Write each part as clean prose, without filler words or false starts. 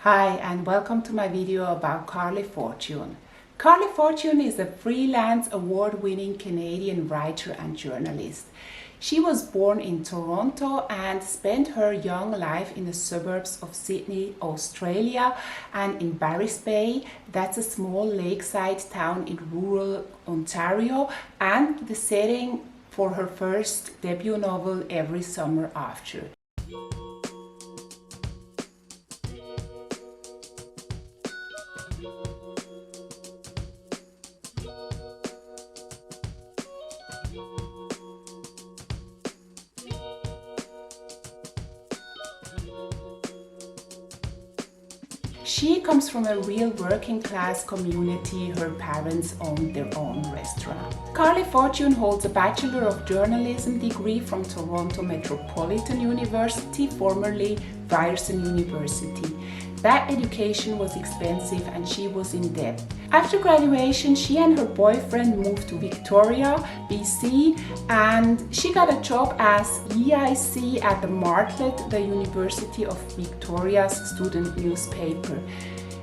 Hi and welcome to my video about Carley Fortune. Carley Fortune is a freelance award-winning Canadian writer and journalist. She was born in Toronto and spent her young life in the suburbs of Sydney, Australia, and in Barry's Bay. That's a small lakeside town in rural Ontario, and the setting for her first debut novel, Every Summer After. She comes from a real working class community. Her parents owned their own restaurant. Carley Fortune holds a Bachelor of Journalism degree from Toronto Metropolitan University, formerly Ryerson University. That education was expensive and she was in debt. After graduation, she and her boyfriend moved to Victoria, BC, and she got a job as EIC at the Martlet, the University of Victoria's student newspaper.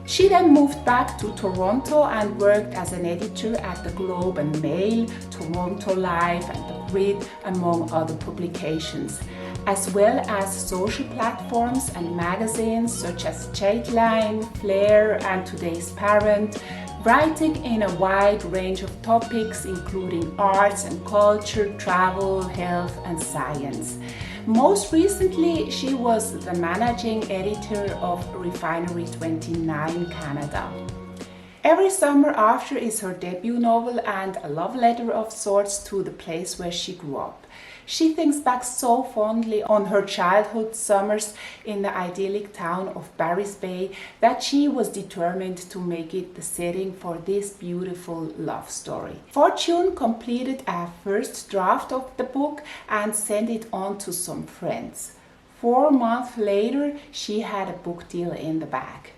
She then moved back to Toronto and worked as an editor at the Globe and Mail, Toronto Life, and the Grid, among other publications, as well as social platforms and magazines such as Chatline, Flair, and Today's Parent, writing in a wide range of topics including arts and culture, travel, health, and science. Most recently, she was the managing editor of Refinery 29 Canada. Every Summer After is her debut novel and a love letter of sorts to the place where she grew up. She thinks back so fondly on her childhood summers in the idyllic town of Barry's Bay that she was determined to make it the setting for this beautiful love story. Fortune completed a first draft of the book and sent it on to some friends. 4 months later, she had a book deal in the bag.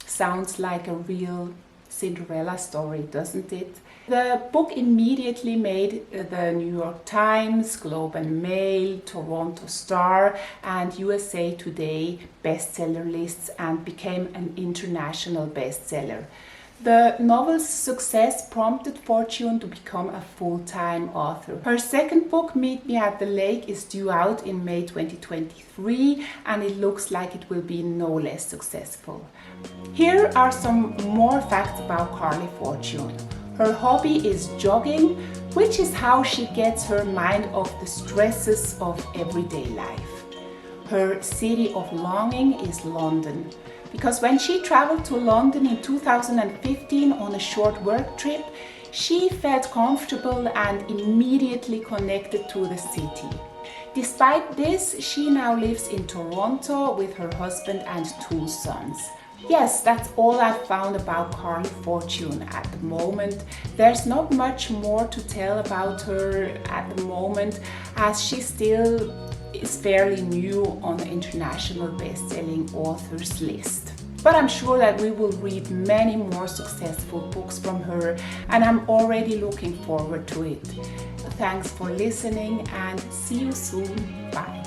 Sounds like a real Cinderella story, doesn't it? The book immediately made the New York Times, Globe and Mail, Toronto Star, and USA Today bestseller lists and became an international bestseller. The novel's success prompted Fortune to become a full-time author. Her second book, Meet Me at the Lake, is due out in May 2023, and it looks like it will be no less successful. Here are some more facts about Carley Fortune. Her hobby is jogging, which is how she gets her mind off the stresses of everyday life. Her city of longing is London, because when she traveled to London in 2015 on a short work trip, she felt comfortable and immediately connected to the city. Despite this, she now lives in Toronto with her husband and 2 sons. Yes, that's all I've found about Carley Fortune at the moment. There's not much more to tell about her at the moment, as she still is fairly new on the international best-selling authors list. But I'm sure that we will read many more successful books from her, and I'm already looking forward to it. Thanks for listening and see you soon. Bye.